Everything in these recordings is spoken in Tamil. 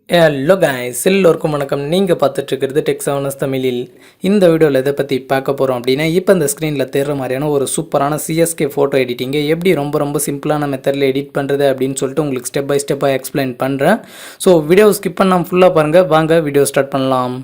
ஹலோ கைஸ், எல்லோருக்கும் வணக்கம். நீங்கள் பார்த்துட்டு இருக்கிறது டெக்ஸானஸ் தமிழில். இந்த வீடியோவில் எதை பற்றி பார்க்க போகிறோம் அப்படின்னா, இப்போ இந்த ஸ்க்ரீனில் தேடுற மாதிரியான ஒரு சூப்பரான சிஎஸ்கே ஃபோட்டோ எடிட்டிங்கை எப்படி ரொம்ப சிம்பிளான மெத்தடில் எடிட் பண்ணுறது அப்படின்னு சொல்லிட்டு உங்களுக்கு ஸ்டெப் பை ஸ்டெப்பாக எக்ஸ்பிளைன் பண்ணுறேன். ஸோ வீடியோ ஸ்கிப் பண்ணாமல் ஃபுல்லாக பாருங்கள். வாங்க வீடியோ ஸ்டார்ட் பண்ணலாம்.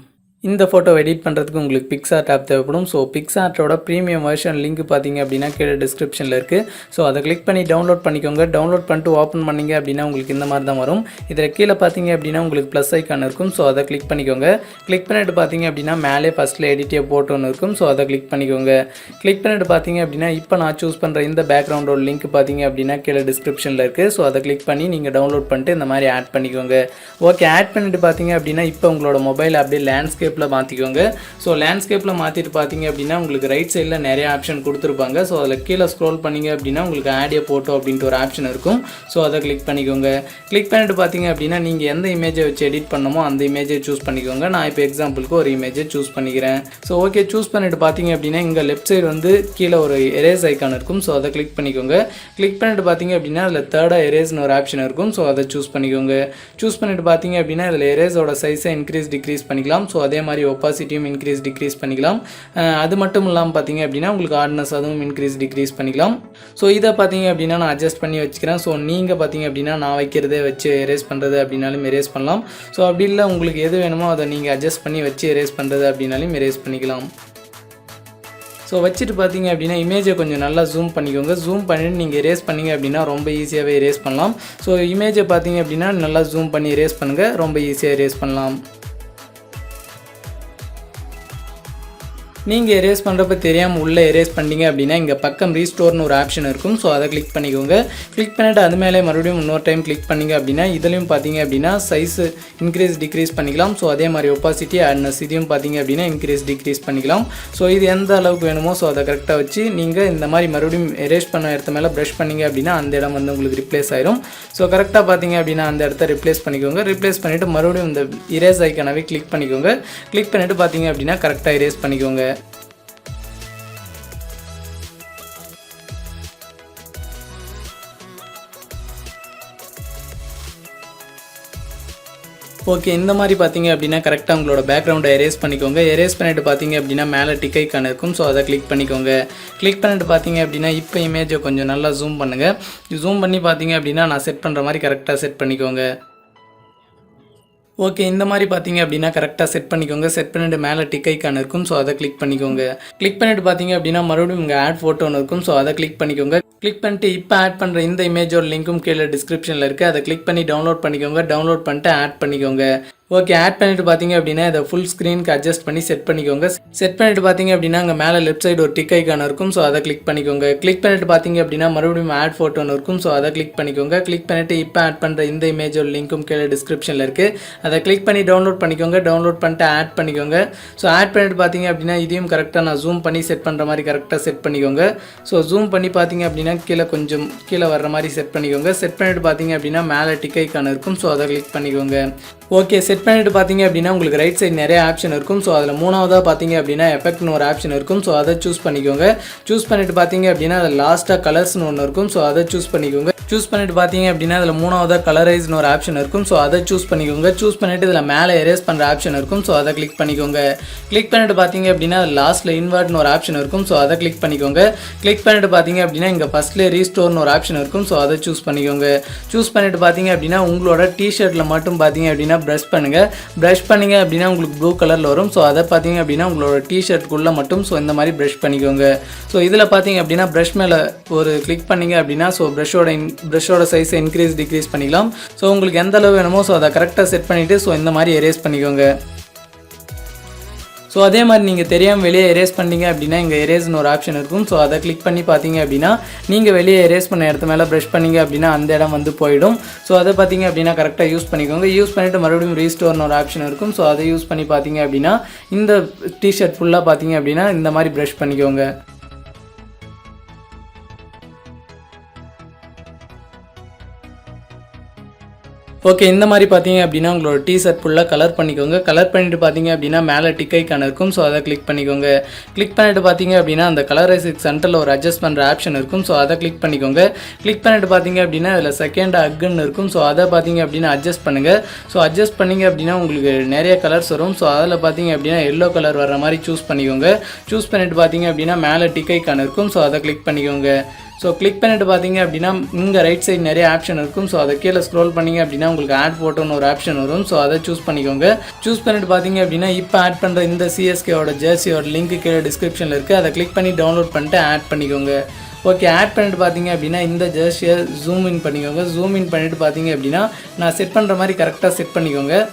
இந்த ஃபோட்டோ எடிட் பண்ணுறதுக்கு உங்களுக்கு பிக்ஸார்ட் ஆப் தேவைப்படும். ஸோ பிக்ஸார்ட்டோட ப்ரீமியம் வெர்ஷன் லிங்க் பார்த்தீங்க அப்படின்னா கீழே டிஸ்கிரிப்ஷனில் இருக்குது. ஸோ அதை கிளிக் பண்ணி டவுன்லோட் பண்ணிக்கோங்க. டவுன்லோட் பண்ணிட்டு ஓப்பன் பண்ணிங்க அப்படின்னா உங்களுக்கு இந்த மாதிரி தான் வரும். இதில் கீழே பார்த்தீங்க அப்படின்னா உங்களுக்கு ப்ளஸ் ஐக்கான் இருக்கும். ஸோ அதை கிளிக் பண்ணிக்கோங்க. கிளிக் பண்ணிட்டு பார்த்தீங்க அப்படின்னா மேலே ஃபஸ்ட்டில் எடிட்டிய போட்டோன்னு இருக்கும். ஸோ அதை கிளிக் பண்ணிக்கோங்க. கிளிக் பண்ணிட்டு பார்த்தீங்க அப்படின்னா இப்போ நான் சூஸ் பண்ணுற இந்த பேக்ரவுண்டோட லிங்க் பார்த்தீங்க அப்படின்னா கீழே டிஸ்கிரிப்ஷனில் இருக்குது. ஸோ அதை கிளிக் பண்ணி நீங்கள் டவுன்லோட் பண்ணிட்டு இந்த மாதிரி ஆட் பண்ணிக்கோங்க. ஓகே, ஆட் பண்ணிட்டு பார்த்தீங்க அப்படின்னா இப்போ உங்களோட மொபைல் அப்படியே லேண்ட்ஸ்கேப்பில் மாற்றிக்கோங்க. ஸோ லேண்ட்ஸ்கேப்பில் மாற்றிட்டு பார்த்தீங்க அப்படின்னா உங்களுக்கு ரைட் சைடில் நிறைய ஆப்ஷன் கொடுத்துருப்பாங்க. ஸோ அதில் கீழே ஸ்க்ரோல் பண்ணிங்க அப்படின்னா உங்களுக்கு ஆடியோ ஃபோட்டோ அப்படின்ட்டு ஒரு ஆப்ஷன் இருக்கும். ஸோ அதை கிளிக் பண்ணிக்கோங்க. கிளிக் பண்ணிட்டு பார்த்தீங்க அப்படின்னா நீங்கள் எந்த இமேஜை வச்சு எடிட் பண்ணமோ அந்த இமேஜை சூஸ் பண்ணிக்கோங்க. நான் இப்போ எக்ஸாம்பிளுக்கு ஒரு இமேஜை சூஸ் பண்ணிக்கிறேன். ஸோ ஓகே, சூஸ் பண்ணிட்டு பார்த்தீங்க அப்படின்னா இங்கே லெஃப்ட் சைடு வந்து கீழே ஒரு எரேஸ் ஐக்கான் இருக்கும். ஸோ அதை கிளிக் பண்ணிக்கோங்க. கிளிக் பண்ணிட்டு பார்த்தீங்க அப்படின்னா அதில் தேர்டாக எரேஸ்னு ஒரு ஆப்ஷன் இருக்கும். ஸோ அதை சூஸ் பண்ணிக்கோங்க. சூஸ் பண்ணிட்டு பார்த்தீங்க அப்படின்னா இதில் எரேஸோட சைஸை இன்க்ரீஸ் டிக்ரீஸ் பண்ணிக்கலாம். ஸோ அதே மாதிரி ஒப்பாசிட்டியும் இன்க்ரீஸ் டிக்ரீஸ் பண்ணிக்கலாம். அது மட்டும் இல்லாமல் பார்த்தீங்க அப்படின்னா உங்களுக்கு ஹார்ட்னஸ் அதுவும் இன்க்ரீஸ் டிக்ரீஸ் பண்ணிக்கலாம். ஸோ இதை பார்த்தீங்க அப்படின்னா நான் அட்ஜஸ்ட் பண்ணி வச்சுக்கிறேன். ஸோ நீங்கள் பார்த்தீங்க அப்படின்னா நான் வைக்கிறதே வச்சு எரேஸ் பண்ணுறது அப்படின்னாலும் எரேஸ் பண்ணலாம். ஸோ அப்படி இல்லை உங்களுக்கு எது வேணுமோ அதை நீங்கள் அட்ஜஸ்ட் பண்ணி வச்சு எரேஸ் பண்ணுறது அப்படின்னாலும் எரேஸ் பண்ணிக்கலாம். ஸோ வச்சுட்டு பார்த்தீங்க அப்படின்னா இமேஜை கொஞ்சம் நல்லா ஜூம் பண்ணிக்கோங்க. ஜூம் பண்ணிவிட்டு நீங்கள் எரேஸ் பண்ணிங்க அப்படின்னா ரொம்ப ஈஸியாகவே எரேஸ் பண்ணலாம். ஸோ இமேஜை பார்த்தீங்க அப்படின்னா நல்லா ஜூம் பண்ணி எரேஸ் பண்ணுங்கள். ரொம்ப ஈஸியாக எரேஸ் பண்ணலாம். நீங்கள் எரேஸ் பண்ணுறப்ப தெரியாமல் உள்ளே எரேஸ் பண்ணிங்க அப்படின்னா இங்கே பக்கம் ரீஸ்டோர்னு ஒரு ஆப்ஷன் இருக்கும். ஸோ அதை கிளிக் பண்ணிக்கோங்க. கிளிக் பண்ணிவிட்டு அது மேலே மறுபடியும் இன்னொரு டைம் கிளிக் பண்ணிங்க அப்படின்னா இதுலேயும் பார்த்தீங்க அப்படின்னா சைஸு இன்க்ரீஸ் டிக்ரீஸ் பண்ணிக்கலாம். ஸோ அதே மாதிரி ஒப்பாசிட்டி ஹார்ட்னஸ் இதையும் பார்த்தீங்க அப்படின்னா இன்க்ரீஸ் டிக்ரீஸ் பண்ணிக்கலாம். ஸோ இது எந்த அளவுக்கு வேணுமோ ஸோ அதை கரெக்டாக வச்சு நீங்கள் இந்த மாதிரி மறுபடியும் எரேஸ் பண்ண இடத்த மேலே ப்ரஷ் பண்ணிங்க அப்படின்னா அந்த இடம் வந்து உங்களுக்கு ரிப்ளேஸ் ஆயிரும். ஸோ கரெக்டாக பார்த்தீங்க அப்படின்னா அந்த இடத்த ரிப்ளேஸ் பண்ணிக்கோங்க. ரிப்ளேஸ் பண்ணிவிட்டு மறுபடியும் இந்த இரேஸ் ஐக்கானவே கிளிக் பண்ணிக்கோங்க. கிளிக் பண்ணிவிட்டு பார்த்தீங்க அப்படின்னா கரெக்டாக எரேஸ் பண்ணிக்கோங்க. ஓகே, இந்த மாதிரி பார்த்தீங்க அப்படின்னா கரெக்டாக உங்களோட பேக்ரவுண்டை எரேஸ் பண்ணிக்கோங்க. எரேஸ் பண்ணிவிட்டு பார்த்தீங்க அப்படின்னா மேலே டிக் ஐக்கான் இருக்கும். ஸோ அதை கிளிக் பண்ணிக்கோங்க. கிளிக் பண்ணிவிட்டு பார்த்தீங்க அப்படின்னா இப்போ இமேஜை கொஞ்சம் நல்லா ஜூம் பண்ணுங்கள். ஜூம் பண்ணி பார்த்தீங்க அப்படின்னா நான் செட் பண்ணுற மாதிரி கரெக்டாக செட் பண்ணிக்கோங்க. ஓகே, இந்த மாதிரி பார்த்தீங்க அப்படின்னா கரெக்டாக செட் பண்ணிக்கோங்க. செட் பண்ணிவிட்டு மேலே டிக் ஐக்கான் இருக்கும். ஸோ அதை கிளிக் பண்ணிக்கோங்க. கிளிக் பண்ணிவிட்டு பார்த்தீங்க அப்படின்னா மறுபடியும் உங்கள் ஆட் ஃபோட்டோன்னு இருக்கும். ஸோ அதை கிளிக் பண்ணிக்கோங்க. கிளிக் பண்ணிட்டு இப்போ ஆட் பண்ணுற இந்த இமேஜோட லிங்க்கும் கீழே டிஸ்கிரிப்ஷனில் இருக்குது. அதை கிளிக் பண்ணி டவுன்லோட் பண்ணிக்கோங்க. டவுன்லோட் பண்ணிட்டு ஆட் பண்ணிக்கோங்க. ஓகே, ஆட் பண்ணிட்டு பார்த்தீங்க அப்படின்னா இதை ஃபுல் ஸ்க்ரீனுக்கு அட்ஜஸ்ட் பண்ணி செட் பண்ணிக்கோங்க. செட் பண்ணிட்டு பார்த்தீங்க அப்படின்னா அங்கே மேலே லெஃப்ட் சைடு ஒரு டிக் ஐக்கான் இருக்கும். ஸோ அதை கிளிக் பண்ணிக்கோங்க. கிளிக் பண்ணிட்டு பார்த்தீங்க அப்படின்னா மறுபடியும் ஆட் ஃபோட்டோன்னு இருக்கும். ஸோ அதை கிளிக் பண்ணிக்கோங்க. கிளிக் பண்ணிட்டு இப்போ ஆட் பண்ணுற இந்த இமேஜோட லிங்க்கும் கீழே டிஸ்கிரிப்ஷனில் இருக்குது. அதை கிளிக் பண்ணி டவுன்லோட் பண்ணிக்கோங்க. டவுன்லோட் பண்ணிட்டு ஆட் பண்ணிக்கோங்க. ஸோ ஆட் பண்ணிட்டு பார்த்தீங்க அப்படின்னா இதையும் கரெக்டாக நான் ஜூம் பண்ணி செட் பண்ணுற மாதிரி கரெக்டாக செட் பண்ணிக்கோங்க. ஸோ ஜூம் பண்ணி பார்த்தீங்க அப்படின்னா கொஞ்சம் கீழே வர்ற மாதிரி செட் பண்ணிக்கோங்க. செட் பண்ணிட்டு பார்த்தீங்க அப்படின்னா மேலே டிக் ஐக்கான் இருக்கும். ஸோ அதை கிளிக் பண்ணிக்கோங்க. ஓகே, செட் பண்ணிட்டு பார்த்தீங்க அப்படின்னா உங்களுக்கு ரைட் சைடு நிறைய ஆப்ஷன் இருக்கும். ஸோ அதில் மூணாவதாக பார்த்தீங்க அப்படின்னா எஃபெக்ட்னு ஒரு ஆப்ஷன் இருக்கும். ஸோ அதை சூஸ் பண்ணிக்கோங்க. சூஸ் பண்ணிட்டு பார்த்தீங்க அப்படின்னா அதில் லாஸ்ட்டாக கலர்ஸ்னு ஒன்று இருக்கும். ஸோ அதை சூஸ் பண்ணிக்கோங்க. சூஸ் பண்ணிட்டு பார்த்தீங்க அப்படின்னா அதில் மூணாவதாக கலரைஸ்னு ஒரு ஆப்ஷன் இருக்கும். ஸோ அதை சூஸ் பண்ணிக்கோங்க. சூஸ் பண்ணிவிட்டு இதில் மேலே எரேஸ் பண்ணுற ஆப்ஷன் இருக்கும். ஸோ அதை கிளிக் பண்ணிக்கோங்க. கிளிக் பண்ணிட்டு பார்த்தீங்க அப்படின்னா அது லாஸ்ட்டில் இன்வெர்ட்னு ஒரு ஆப்ஷன் இருக்கும். ஸோ அதை கிளிக் பண்ணிக்கோங்க. கிளிக் பண்ணிட்டு பார்த்தீங்க அப்படின்னா இங்கே ஃபஸ்ட்லேயே ரீஸ்டோர்னு ஒரு ஆப்ஷன் இருக்கும். ஸோ அதை சூஸ் பண்ணிக்கோங்க. சூஸ் பண்ணிட்டு பார்த்தீங்க அப்படின்னா உங்களோட டிஷர்ட்டில் மட்டும் பார்த்தீங்க அப்படின்னா ப்ரஷ் பண்ணுங்கள். ப்ரஷ் பண்ணிங்க அப்படின்னா உங்களுக்கு ப்ளூ கலரில் வரும். ஸோ அதை பார்த்தீங்க அப்படின்னா உங்களோட டிஷர்ட்டுக்குள்ளே மட்டும் ஸோ இந்த மாதிரி ப்ரஷ் பண்ணிக்கோங்க. ஸோ இதில் பார்த்தீங்க அப்படின்னா ப்ரஷ் மேலே ஒரு கிளிக் பண்ணிங்க அப்படின்னா ஸோ ப்ரஷோட சைஸை இன்க்ரீஸ் டிக்ரீஸ் பண்ணிக்கலாம். ஸோ உங்களுக்கு எந்த அளவு வேணுமோ ஸோ அதை கரெக்டாக செட் பண்ணிவிட்டு ஸோ இந்த மாதிரி எரேஸ் பண்ணிக்கோங்க. ஸோ அதே மாதிரி நீங்கள் தெரியாமல் வெளியே எரேஸ் பண்ணிங்க அப்படின்னா இங்கே எரேஸ்னு ஒரு ஆப்ஷன் இருக்கும். ஸோ அதை கிளிக் பண்ணி பார்த்தீங்க அப்படின்னா நீங்கள் வெளியே எரேஸ் பண்ண இடத்து மேலே ப்ரஷ் பண்ணிங்க அப்படின்னா அந்த இடம் வந்து போயிடும். ஸோ அதை பார்த்தீங்க அப்படின்னா கரெக்டாக யூஸ் பண்ணிக்கோங்க. யூஸ் பண்ணிவிட்டு மறுபடியும் ரீஸ்டோர்னு ஒரு ஆப்ஷன் இருக்கும். ஸோ அதை யூஸ் பண்ணி பார்த்தீங்க அப்படின்னா இந்த டிஷர்ட் ஃபுல்லாக பார்த்தீங்க அப்படின்னா இந்த மாதிரி ப்ரஷ் பண்ணிக்கோங்க. ஓகே, இந்த மாதிரி பார்த்தீங்க அப்படின்னா உங்களோட டிஷர்ட் ஃபுல்லாக கலர் பண்ணிக்கோங்க. கலர் பண்ணிட்டு பார்த்தீங்க அப்படின்னா மேலே டிக் ஐக்கான் இருக்கும். ஸோ அதை கிளிக் பண்ணிக்கோங்க. கிளிக் பண்ணிட்டு பார்த்தீங்க அப்படின்னா அந்த கலரைஸுக்கு சென்டரில் ஒரு அட்ஜஸ்ட் பண்ணுற ஆப்ஷன் இருக்கும். ஸோ அதை கிளிக் பண்ணிக்கோங்க. கிளிக் பண்ணிட்டு பார்த்தீங்க அப்படின்னா அதில் செகண்ட் அக்குன்னு இருக்கும். ஸோ அதை பார்த்தீங்க அப்படின்னா அட்ஜஸ்ட் பண்ணுங்கள். ஸோ அட்ஜஸ்ட் பண்ணிங்க அப்படின்னா உங்களுக்கு நிறைய கலர்ஸ் வரும். ஸோ அதில் பார்த்தீங்க அப்படின்னா எல்லோ கலர் வர மாதிரி சூஸ் பண்ணிக்கோங்க. சூஸ் பண்ணிட்டு பார்த்தீங்க அப்படின்னா மேலே டிக் ஐக்கான் இருக்கும். ஸோ அதை கிளிக் பண்ணிக்கோங்க. ஸோ கிளிக் பண்ணிட்டு பார்த்தீங்க அப்படின்னா இங்கே ரைட் சைடு நிறைய ஆப்ஷன் இருக்கும். ஸோ அதை கீழே ஸ்க்ரோல் பண்ணிங்க அப்படின்னா உங்களுக்கு ஆட் ஃபோட்டோன்னு ஒரு ஆப்ஷன் வரும். ஸோ அதை சூஸ் பண்ணிக்கோங்க. சூஸ் பண்ணிட்டு பார்த்தீங்க அப்படின்னா இப்போ ஆட் பண்ணுற இந்த சிஎஸ்கேவோட ஜெர்சியோட லிங்க் கீழே டிஸ்கிரிப்ஷனில் இருக்குது. அதை கிளிக் பண்ணி டவுன்லோட் பண்ணிட்டு ஆட் பண்ணிக்கோங்க. ஓகே, ஆட் பண்ணிட்டு பார்த்தீங்க அப்படின்னா இந்த ஜெர்சியை ஜூம் இன் பண்ணிக்கோங்க. ஜூம் இன் பண்ணிட்டு பார்த்தீங்க அப்படின்னா நான் செட் பண்ணுற மாதிரி கரெக்டாக செட் பண்ணிக்கோங்க.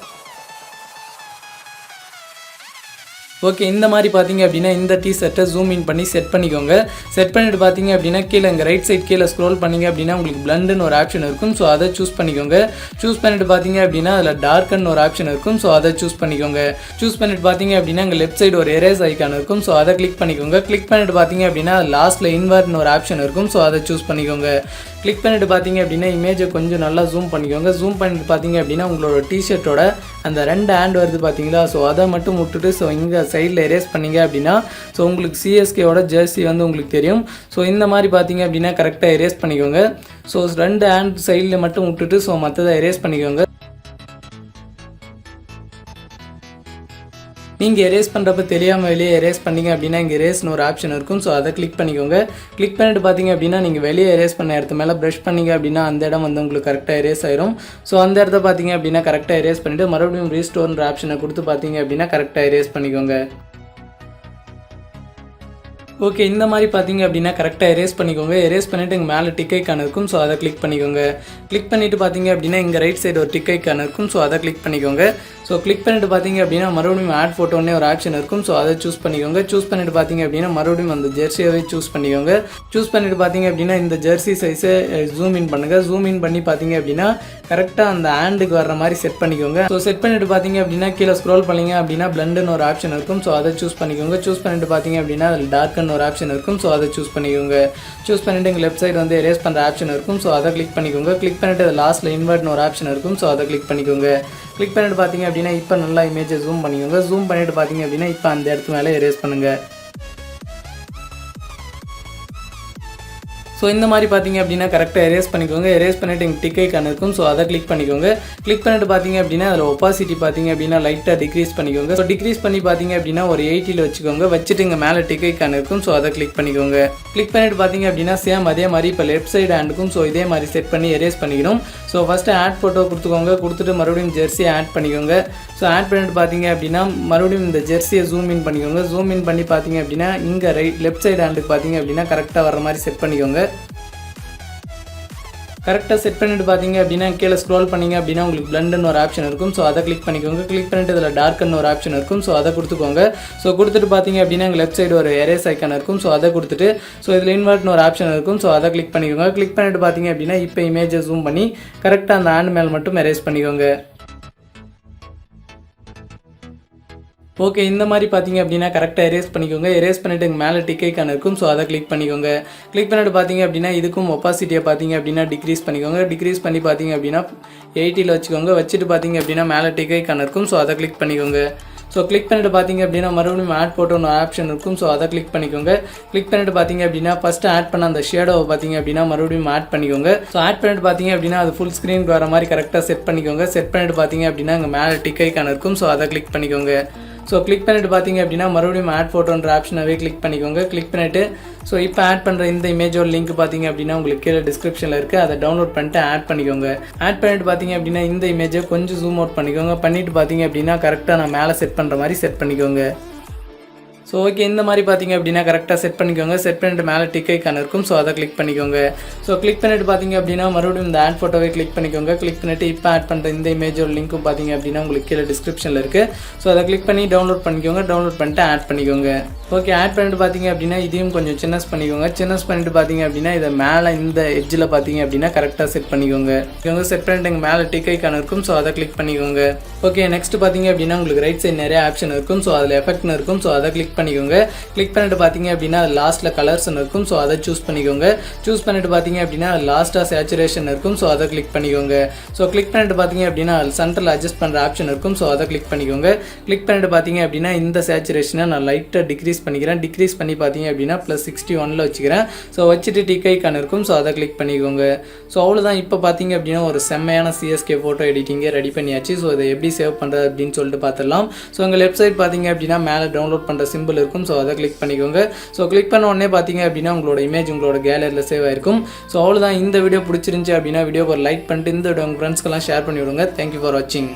ஓகே, இந்த மாதிரி பார்த்தீங்க அப்படின்னா இந்த டிஷர்ட்டை ஜூம் இன் பண்ணி செட் பண்ணிக்கோங்க. செட் பண்ணிட்டு பார்த்தீங்க அப்படின்னா கீழே இங்கே ரைட் சைட் கீழே ஸ்க்ரோல் பண்ணிங்க அப்படின்னா உங்களுக்கு பிளண்டுன்னு ஒரு ஆப்ஷன் இருக்கும். ஸோ அதை சூஸ் பண்ணிக்கோங்க. சூஸ் பண்ணிட்டு பார்த்தீங்க அப்படின்னா அதில் டார்க்குன்னு ஒரு ஆப்ஷன் இருக்கும். ஸோ அதை சூஸ் பண்ணிக்கோங்க. சூஸ் பண்ணிட்டு பார்த்தீங்க அப்படின்னா இங்கே லெஃப்ட் சைடு ஒரு எரேஸ் ஐக்கான் இருக்கும். ஸோ அதை கிளிக் பண்ணிக்கோங்க. கிளிக் பண்ணிட்டு பார்த்தீங்க அப்படின்னா லாஸ்ட்டில் இன்வர்ட்னு ஒரு ஆப்ஷன் இருக்கும். ஸோ அதை சூஸ் பண்ணிக்கோங்க. கிளிக் பண்ணிட்டு பார்த்தீங்க அப்படின்னா இமேஜை கொஞ்சம் நல்லா ஜூம் பண்ணிக்கோங்க. ஜூம் பண்ணிட்டு பார்த்தீங்க அப்படின்னா உங்களோட டிஷர்ட்டோட அந்த 2 ஹேண்ட் வருது பார்த்தீங்களா? ஸோ அதை மட்டும் விட்டுட்டு ஸோ இங்கே சைடில் எரேஸ் பண்ணிங்க அப்படின்னா ஸோ உங்களுக்கு சிஎஸ்கேவோட ஜெர்சி வந்து உங்களுக்கு தெரியும். ஸோ இந்த மாதிரி பார்த்தீங்க அப்படின்னா கரெக்டாக எரேஸ் பண்ணிக்கோங்க. ஸோ 2 ஹேண்ட் சைடில் மட்டும் விட்டுட்டு ஸோ மற்றதை எரேஸ் பண்ணிக்கோங்க. நீங்கள் எரேஸ் பண்ணுறப்ப தெரியாமல் வெளியே எரேஸ் பண்ணிங்க அப்படின்னா இங்கே எரேஸ்னு ஒரு ஆப்ஷன் இருக்கும். ஸோ அதை கிளிக் பண்ணிக்கோங்க. கிளிக் பண்ணிட்டு பார்த்தீங்க அப்படின்னா நீங்கள் வெளியே எரேஸ் பண்ண இடத்து மேலே ப்ரஷ் பண்ணிங்க அப்படின்னா அந்த இடம் வந்து உங்களுக்கு கரெக்டாக எரேஸ் ஆயிரும். ஸோ அந்த இடத்த பார்த்தீங்க அப்படின்னா கரெக்டாக எரேஸ் பண்ணிவிட்டு மறுபடியும் ரீஸ்டோர்ன்ற ஆப்ஷனை கொடுத்து பார்த்தீங்க அப்படின்னா கரெக்டாக எரேஸ் பண்ணிக்கோங்க. ஓகே, இந்த மாதிரி பார்த்தீங்க அப்படின்னா கரெக்டாக எரேஸ் பண்ணிக்கோங்க. எரேஸ் பண்ணிவிட்டு இங்கே மேலே டிக் ஐக்கான் இருக்கும். ஸோ அதை கிளிக் பண்ணிக்கோங்க. கிளிக் பண்ணிவிட்டு பார்த்தீங்க அப்படின்னா இங்கே ரைட் சைடு ஒரு டிக் ஐக்கான் இருக்கும். ஸோ அதை கிளிக் பண்ணிக்கோங்க. ஸோ கிளிக் பண்ணிட்டு பார்த்தீங்க அப்படின்னா மறுபடியும் ஆட் ஃபோட்டோன்னே ஒரு ஆப்ஷன் இருக்கும். ஸோ அதை சூஸ் பண்ணிக்கோங்க. சூஸ் பண்ணிட்டு பார்த்தீங்க அப்படின்னா மறுபடியும் அந்த ஜெர்சியாவே சூஸ் பண்ணிக்கோங்க. சூஸ் பண்ணிட்டு பார்த்தீங்க அப்படின்னா இந்த ஜெர்சி சைஸை ஜூம் இன் பண்ணுங்கள். ஜூம் இன் பண்ணி பார்த்தீங்க அப்படின்னா கரெக்டாக அந்த ஹேண்டுக்கு வர்ற மாதிரி செட் பண்ணிக்கோங்க. ஸோ செட் பண்ணிட்டு பார்த்தீங்க அப்படின்னா கீழே ஸ்க்ரோல் பண்ணிங்க அப்படின்னா பிளண்டுன்னு ஒரு ஆப்ஷன் இருக்கும். ஸோ அதை சூஸ் பண்ணிக்கோங்க. சூஸ் பண்ணிட்டு பார்த்தீங்க அப்படின்னா அதில் டார்க்குன்னு ஒரு ஆப்ஷன் இருக்கும். ஸோ அதை சூஸ் பண்ணிக்கோங்க. சூஸ் பண்ணிட்டு இங்கே லெஃப்ட் சைடு வந்து எரேஸ் பண்ணுற ஆப்ஷன் இருக்கும். ஸோ அதை கிளிக் பண்ணிக்கோங்க. கிளிக் பண்ணிட்டு அது லாஸ்ட்டில் இன்வர்ட்னு ஒரு ஆப்ஷன் இருக்கும். ஸோ அதை கிளிக் பண்ணிக்கோங்க. கிளிக் பண்ணிட்டு பார்த்தீங்க அப்படின்னா இப்போ நல்லா இமேஜை ஜூம் பண்ணிக்கோங்க. ஜூம் பண்ணிட்டு பார்த்தீங்க அப்படின்னா இப்போ அந்த இடத்து மேலே எரேஸ் பண்ணுங்கள். ஸோ இந்த மாதிரி பார்த்தீங்க அப்படின்னா கரெக்டாக எரேஸ் பண்ணிக்கோங்க. எரேஸ் பண்ணிவிட்டு இங்கே டிக் ஐக்கான் இருக்கும். ஸோ அதை கிளிக் பண்ணிக்கோங்க. கிளிக் பண்ணிட்டு பார்த்தீங்க அப்படின்னா அதில் ஒப்பாசிட்டி பார்த்தீங்க அப்படின்னா லைட்டாக டிக்ரீஸ் பண்ணிக்கோங்க. ஸோ டிக்ரீஸ் பண்ணி பார்த்தீங்க அப்படின்னா ஒரு 80ல் வச்சுக்கோங்க. வச்சுட்டு இங்கே மேலே டிக் ஐக்கான் இருக்கும். ஸோ அதை கிளிக் பண்ணிக்கோங்க. கிளிக் பண்ணிட்டு பார்த்தீங்க அப்படின்னா சேம் அதே மாதிரி இப்போ லெஃப்ட் சைடு ஹேண்டுக்கும் ஸோ இதே மாதிரி செட் பண்ணி எரேஸ் பண்ணிக்கணும். ஸோ ஃபஸ்ட்டு ஆட் ஃபோட்டோ கொடுத்துக்கோங்க. கொடுத்துட்டு மறுபடியும் ஜெர்சியை ஆட் பண்ணிக்கோங்க. ஸோ ஆட் பண்ணிட்டு பார்த்தீங்க அப்படின்னா மறுபடியும் இந்த ஜெர்சியை ஜூம் இன் பண்ணிக்கோங்க. ஜூம் இன் பண்ணி பார்த்தீங்க அப்படின்னா இங்கே லெஃப்ட் சைடு ஹேண்டுக்கு பார்த்தீங்க அப்படின்னா கரெக்டாக வர மாதிரி செட் பண்ணிக்கோங்க. கரெக்டாக செட் பண்ணிட்டு பார்த்தீங்க அப்படின்னா கீழே ஸ்க்ரோல் பண்ணிங்க அப்படின்னா உங்களுக்கு பிளண்டுன்னு ஒரு ஆப்ஷன் இருக்கும். ஸோ அதை கிளிக் பண்ணிக்கோங்க. கிளிக் பண்ணிட்டு இதில் டார்க்குன்னு ஒரு ஆப்ஷன் இருக்கும். ஸோ அதை கொடுத்துக்கோங்க. ஸோ கொடுத்துட்டு பார்த்தீங்க அப்படின்னா லெஃப்ட் சைடு ஒரு எரேஸ் ஐக்கான் இருக்கும். ஸோ அதை கொடுத்துட்டு ஸோ இதில் இன்வர்ட்னு ஒரு ஆப்ஷன் இருக்கும். ஸோ அதை கிளிக் பண்ணிக்கோங்க. கிளிக் பண்ணிட்டு பார்த்தீங்க அப்படின்னா இப்போ இமேஜை ஜூம் பண்ணி கரெக்டாக அந்த ஹேண்ட் மேல் மட்டும் எரேஸ் பண்ணிக்கோங்க. ஓகே, இந்த மாதிரி பார்த்தீங்க அப்படின்னா கரெக்டாக எரேஸ் பண்ணிக்கோங்க. எரேஸ் பண்ணிவிட்டு இங்கே மேலே டிக் ஐக்கான் இருக்கும். ஸோ அதை கிளிக் பண்ணிக்கோங்க. கிளிக் பண்ணிட்டு பார்த்தீங்க அப்படின்னா இதுக்கும் ஒப்பாசிட்டியை பார்த்தீங்க அப்படின்னா டிக்ரீஸ் பண்ணிக்கோங்க. டிக்ரீஸ் பண்ணி பார்த்தீங்க அப்படின்னா 80ல் வச்சுக்கோங்க. வச்சுட்டு பார்த்தீங்க அப்படின்னா மேலே டிக் ஐக்கான் இருக்கும். ஸோ அதை கிளிக் பண்ணிக்கோங்க. ஸோ கிளிக் பண்ணிட்டு பார்த்தீங்க அப்படின்னா மறுபடியும் ஆட் ஃபோட்டோன்னு ஆப்ஷன் இருக்கும். ஸோ அதை கிளிக் பண்ணிக்கோங்க. கிளிக் பண்ணிட்டு பார்த்தீங்க அப்படின்னா ஃபஸ்ட்டு ஆட் பண்ண அந்த ஷேடோவை பார்த்தீங்க அப்படின்னா மறுபடியும் ஆட் பண்ணிக்கோங்க. ஸோ ஆட் பண்ணிட்டு பார்த்தீங்க அப்படின்னா அது ஃபுல் ஸ்க்ரீனுக்கு வர மாதிரி கரெக்டாக செட் பண்ணிக்கோங்க. செட் பண்ணிட்டு பார்த்தீங்க அப்படின்னா இங்கே மேலே டிக் ஐக்கான் இருக்கும். ஸோ அதை கிளிக் பண்ணிக்கோங்க. ஸோ கிளிக் பண்ணிட்டு பார்த்தீங்க அப்படின்னா மறுபடியும் ஆட் ஃபோட்டோன்ற ஆப்ஷனாகவே கிளிக் பண்ணிக்கோங்க. கிளிக் பண்ணிவிட்டு ஸோ இப்போ ஆட் பண்ணுற இந்த இமேஜோட லிங்க் பார்த்தீங்க அப்படின்னா உங்களுக்கு கீழே டிஸ்கிரிப்ஷனில் இருக்குது. அதை டவுன்லோட் பண்ணிட்டு ஆட் பண்ணிக்கோங்க. ஆட் பண்ணிட்டு பார்த்தீங்க அப்படின்னா இந்த இமேஜை கொஞ்சம் ஜூம் அவுட் பண்ணிக்கோங்க. பண்ணிவிட்டு பார்த்தீங்க அப்படின்னா கரெக்டாக நான் மேலே செட் பண்ணுற மாதிரி செட் பண்ணிக்கோங்க. ஸோ ஓகே, இந்த மாதிரி பார்த்தீங்க அப்படின்னா கரெக்டாக செட் பண்ணிக்கோங்க. செட் பண்ணிட்டு மேலே டிக் ஐக்கான் இருக்கும். ஸோ அதை கிளிக் பண்ணிக்கோங்க. ஸோ கிளிக் பண்ணிட்டு பார்த்தீங்க அப்படின்னா மறுபடியும் இந்த ஆட் ஃபோட்டோவை கிளிக் பண்ணிக்கோங்க. கிளிக் பண்ணிவிட்டு இப்போ ஆட் பண்ணுற இந்த இமேஜோட லிங்க்கும் பார்த்தீங்க அப்படின்னா உங்களுக்கு கீழே டிஸ்கிரிப்ஷனில் இருக்குது. ஸோ அதை கிளிக் பண்ணி டவுன்லோட் பண்ணிக்கோங்க. டவுன்லோட் பண்ணிட்டு ஆட் பண்ணிக்கோங்க. ஓகே, ஆட் பண்ணிட்டு பார்த்தீங்க அப்படின்னா இதையும் கொஞ்சம் சின்னஸ் பண்ணிக்கோங்க. சின்னஸ் பண்ணிட்டு பார்த்தீங்க அப்படின்னா இதை மேலே இந்த எட்ஜில் பார்த்தீங்க அப்படின்னா கரெக்டாக செட் பண்ணிக்கோங்க. செட் பண்ணிட்டு இங்கே மேலே டிக் ஐக்கான் இருக்கும். ஸோ அதை கிளிக் பண்ணிக்கோங்க. ஓகே, நெக்ஸ்ட் பார்த்தீங்க அப்படின்னா உங்களுக்கு ரைட் சைடு நிறைய ஆப்ஷன் இருக்கும். ஸோ அதில் எஃபெக்ட்னு இருக்கும். ஸோ அதை கிளிக் பண்ணிக்கோங்க. கிளிக் பண்ணிட்டு பார்த்தீங்க அப்படின்னா லாஸ்ட்டில் கலர்ஸ்னு இருக்கும். ஸோ அதை சூஸ் பண்ணிக்கோங்க. சூஸ் பண்ணிட்டு பார்த்தீங்க அப்படின்னா லாஸ்ட்டாக சேச்சுரேஷன் இருக்கும். ஸோ அதை கிளிக் பண்ணிக்கோங்க. ஸோ கிளிக் பண்ணிட்டு பார்த்தீங்க அப்படின்னா சென்டரில் அட்ஜஸ்ட் பண்ணுற ஆப்ஷன் இருக்கும். ஸோ அதை கிளிக் பண்ணிக்கோங்க. கிளிக் பண்ணிட்டு பார்த்தீங்க அப்படின்னா இந்த சேச்சுரேஷனை நான் லைட்டாக டிக்ரீஸ் பண்ணிக்கிறேன். டிக்ரீஸ் பண்ணி பார்த்தீங்க அப்படின்னா +61 வச்சுக்கிறேன். ஸோ வச்சுட்டு டிக் ஐக்கான் இருக்கும். ஸோ அதை கிளிக் பண்ணிக்கோங்க. ஸோ அவ்வளோதான். இப்போ பார்த்தீங்க அப்படின்னா ஒரு செம்மையான சிஎஸ்கே ஃபோட்டோ எடிட்டிங்கை ரெடி பண்ணியாச்சு. ஸோ இதை எப்படி சேவ் பண்ணுறது அப்படின்னு சொல்லிட்டு பார்த்துடலாம். ஸோ உங்கள் வெப்சைட் பார்த்தீங்க அப்படின்னா மேலே டவுன்லோட் பண்ணுற சிம்பிள் இருக்கும். ஸோ அதை கிளிக் பண்ணிக்கோங்க. ஸோ கிளிக் பண்ண உடனே பார்த்தீங்க அப்படின்னா உங்களோட இமேஜ் உங்களோட கேலரியில் சேவ் ஆயிருக்கும். ஸோ அவ்வளோதான். இந்த வீடியோ பிடிச்சிருந்துச்சி அப்படின்னா வீடியோக்கு ஒரு லைக் பண்ணிட்டு இந்த வீடியோ உங்கள் ஃப்ரெண்ட்ஸ்க்கெல்லாம் ஷேர் பண்ணி விடுங்க. தேங்க்யூ ஃபார் வாட்சிங்.